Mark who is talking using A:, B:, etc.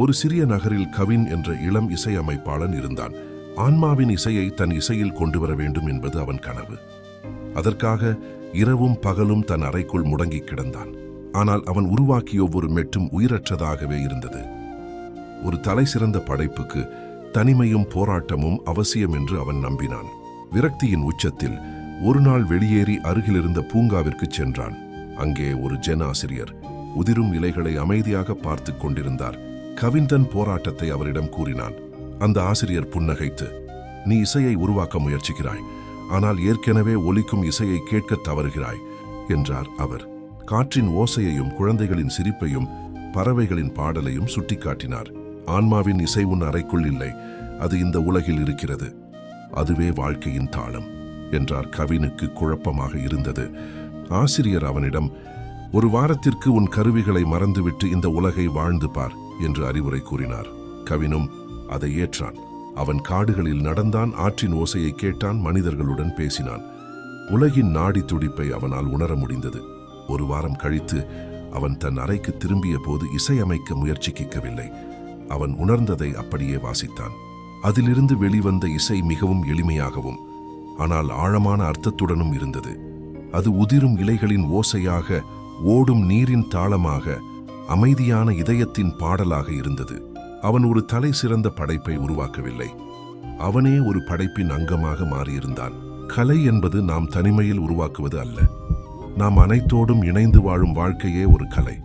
A: ஒரு சிறிய நகரில் கவின் என்ற இளம் இசையமைப்பாளன் இருந்தான். ஆன்மாவின் இசையை தன் இசையில் கொண்டு வர வேண்டும் என்பது அவன் கனவு. அதற்காக இரவும் பகலும் தன் அறைக்குள் முடங்கி கிடந்தான். ஆனால் அவன் உருவாக்கிய ஒவ்வொரு மெட்டும் உயிரற்றதாகவே இருந்தது. ஒரு தலை சிறந்த படைப்புக்கு தனிமையும் போராட்டமும் அவசியம் என்று அவன் நம்பினான். விரக்தியின் உச்சத்தில் ஒரு நாள் வெளியேறி அருகிலிருந்த பூங்காவிற்கு சென்றான். அங்கே ஒரு ஜென் ஆசிரியர் உதிரும் இலைகளை அமைதியாக பார்த்து கொண்டிருந்தார். கவின் தன் போராட்டத்தை அவரிடம் கூறினான். அந்த ஆசிரியர் புன்னகைத்து, "நீ இசையை உருவாக்க முயற்சிக்கிறாய், ஆனால் ஏற்கனவே ஒலிக்கும் இசையை கேட்க தவறுகிறாய்" என்றார் அவர். காற்றின் ஓசையையும் குழந்தைகளின் சிரிப்பையும் பறவைகளின் பாடலையும் சுட்டிக்காட்டினார். ஆன்மாவின் இசை உன் அறைக்குள் இல்லை, அது இந்த உலகில் இருக்கிறது. அதுவே வாழ்க்கையின் தாளம் என்றார். கவினுக்கு குழப்பமாக இருந்தது. ஆசிரியர் அவனிடம், "ஒரு வாரத்திற்கு உன் கருவிகளை மறந்துவிட்டு இந்த உலகை வாழ்ந்து பார்" என்று அறிவுரை கூறினார். கவினும் அதை ஏற்றான். அவன் காடுகளில் நடந்தான், ஆற்றின் ஓசையை கேட்டான், மனிதர்களுடன் பேசினான். உலகின் நாடி துடிப்பை அவனால் உணர முடிந்தது. ஒரு வாரம் கழித்து அவன் தன் அறைக்கு திரும்பிய போது இசையமைக்க முயற்சிக்கவில்லை. அவன் உணர்ந்ததை அப்படியே வாசித்தான். அதிலிருந்து வெளிவந்த இசை மிகவும் எளிமையாகவும் ஆனால் ஆழமான அர்த்தத்துடனும் இருந்தது. அது உதிரும் இலைகளின் ஓசையாக, ஓடும் நீரின் தாளமாக, அமைதியான இதயத்தின் பாடலாக இருந்தது. அவன் ஒரு தலை சிறந்த படைப்பை உருவாக்கவில்லை, அவனே ஒரு படைப்பின் அங்கமாக மாறியிருந்தான். கலை என்பது நாம் தனிமையில் உருவாக்குவது அல்ல, நாம் அனைத்தோடும் இணைந்து வாழும் வாழ்க்கையே ஒரு கலை.